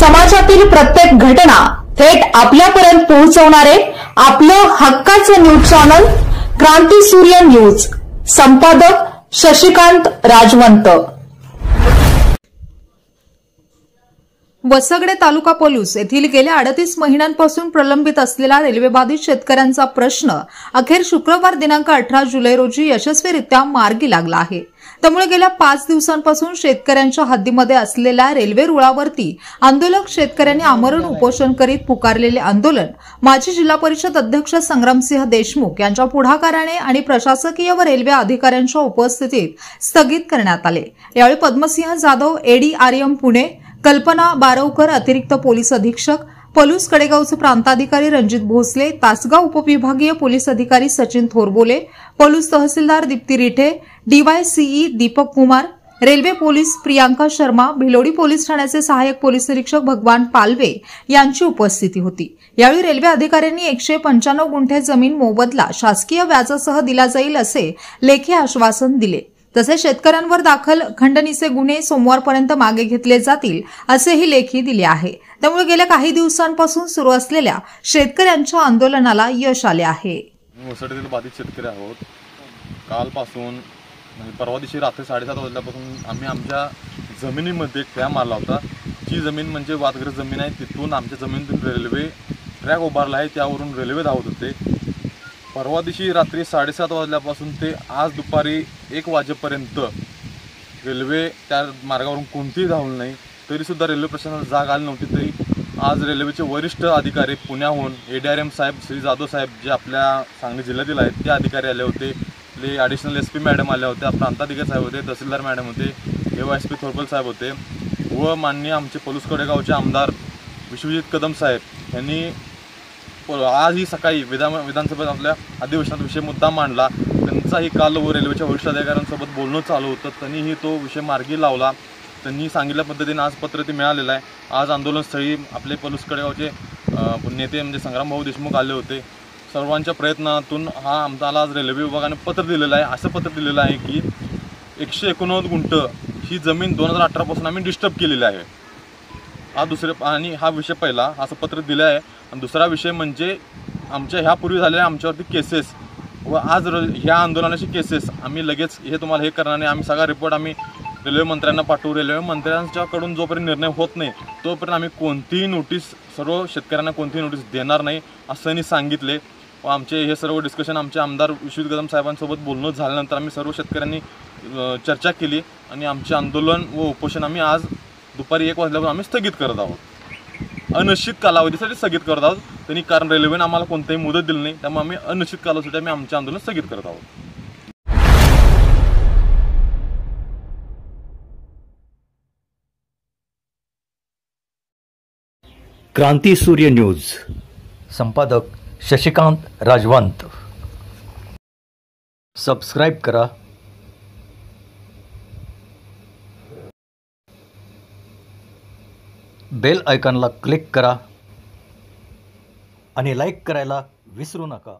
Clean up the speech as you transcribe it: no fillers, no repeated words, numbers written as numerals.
समाजातील प्रत्येक घटना थेट आपल्यापर्यंत पोहोचवणारे आपलं हक्काचं न्यूज चॅनल क्रांती सूर्य न्यूज। संपादक शशिकांत राजवंत। वसगडे तालुका पोलीस येथील गेल्या 38 महिन्यांपासून प्रलंबित असलेला रेल्वेबाधित शेतकऱ्यांचा प्रश्न अखेर शुक्रवार दिनांक 18 जुलै रोजी यशस्वीरित्या मार्गी लागला आहे। त्यामुळे गेल्या 5 दिवसांपासून शेतकऱ्यांच्या हद्दीमध्ये असलेल्या रेल्वे रुळावरती आंदोलक शेतकऱ्यांनी आमरण उपोषण करीत पुकारलेले आंदोलन माजी जिल्हा परिषद अध्यक्ष संग्रामसिंह देशमुख यांच्या पुढाकाराने आणि प्रशासकीय व रेल्वे अधिकाऱ्यांच्या उपस्थितीत स्थगित करण्यात आले। यावेळी पद्मसिंह जाधव, एडीआरएम पुणे, कल्पना बारवकर अतिरिक्त पोलीस अधीक्षक, पलूस कडेगावचे प्रांताधिकारी रणजित भोसले, तासगाव उपविभागीय पोलीस अधिकारी Sachin Thorbole, Palus tehsildar Dipti Rithe, DYCE Deepak Kumar, railway police Priyanka Sharma, Bhilodi police ठाण्याचे सहाय्यक पोलीस निरीक्षक भगवान पालवे यांची उपस्थिती होती। यावेळी रेल्वे अधिकाऱ्यांनी 195 गुंठे जमीन मोबदला शासकीय व्याजासह दिला जाईल असे लेखी आश्वासन दिले। तसेच शेतकऱ्यांवर दाखल खंडणीचे गुन्हे सोमवारपर्यंत मागे घेतले जातील असेही लेखी दिले आहे। त्यामुळे गेल्या काही दिवसांपासून सुरू असलेल्या शेतकऱ्यांच्या आंदोलनाला यश आले आहे। वसगडेतील बाधित शेतकरी आहोत। कालपासून म्हणजे परवा दिवशी रात्री 7:30 वाजल्यापासून आम्ही आमच्या जमिनीमध्ये ट्रॅक मारला होता। जी जमीन म्हणजे वादग्रस्त जमीन आहे, तिथून आमच्या जमिनीतून रेल्वे ट्रॅक उभारला आहे, त्यावरून रेल्वे धावत होते। परवा दिवशी रात्री 7:30 वाजल्यापासून ते आज दुपारी 1 वाजेपर्यंत रेल्वे त्या मार्गावरून कोणतीही धावली नाही। तरीसुद्धा रेल्वे प्रशासनाला जाग आली नव्हती। तरी आज रेल्वेचे वरिष्ठ अधिकारी पुण्याहून एडीआरएम साहेब श्री जाधव साहेब जे आपल्या सांगली जिल्ह्यातील आहेत ते अधिकारी आले होते, ॲडिशनल एसपी मॅडम आल्या होत्या, प्रांताधिकारी साहेब होते, तहसीलदार मॅडम होते, एसपी थोरबल साहेब होते व माननीय आमचे पलूस कडेगावचे आमदार विश्वजित कदम साहेब यांनी आज ही सकाळी विधानसभेत आपल्या अधिवेशनात विषय मुद्दा मांडला। त्यांचाही काल व रेल्वेच्या वरिष्ठ अधिकाऱ्यांसोबत बोलणं चालू होतं। त्यांनीही तो विषय मार्गी लावला। त्यांनी सांगितल्या पद्धतीने आज पत्र ते मिळालेलं आहे। आज आंदोलनस्थळी आपले पलूस कडेगावचे नेते म्हणजे संग्रामभाऊ देशमुख आले होते। सर्वांच्या प्रयत्नातून हा आम्हाला आज रेल्वे विभागाने पत्र दिलेलं आहे। असं पत्र दिलेलं आहे की 189 गुंठ ही जमीन 2018 पासून आम्ही डिस्टर्ब केलेली आहे। हा विषय पहिला असं पत्र दिलं आहे। आणि दुसरा विषय म्हणजे आमच्या ह्यापूर्वी झालेल्या आमच्यावरती केसेस व आज ह्या आंदोलनाची केसेस आम्ही लगेच हे तुम्हाला हे करणार नाही। आम्ही सगळा रिपोर्ट आम्ही रेल्वे मंत्र्यांना पाठवू। रेल्वे मंत्र्यांच्याकडून जोपर्यंत निर्णय होत नाही तोपर्यंत आम्ही कोणतीही नोटीस सर्व शेतकऱ्यांना कोणतीही नोटीस देणार नाही असं त्यांनी सांगितले। व आमचे हे सर्व डिस्कशन आमचे आमदार विश्वजित कदम साहेबांसोबत बोलणं झाल्यानंतर आम्ही सर्व शेतकऱ्यांनी चर्चा केली आणि आमचे आंदोलन व उपोषण आम्ही आज दुपारी 1 वाजल्यापासून आम्ही स्थगित करत आहोत। अनिश्चित कालावधीसाठी स्थगित करत आहोत। त्यांनी कारण रेल्वेने आम्हाला कोणतीही मुदत दिली नाही, त्यामुळे आम्ही अनिश्चित कालावधीसाठी आम्ही आमचे आंदोलन स्थगित करत आहोत। क्रांती सूर्य न्यूज। संपादक शशिकांत राजवंत। सबस्क्राइब करा, बेल आयकॉनला क्लिक करा आणि लाईक करायला विसरू नका।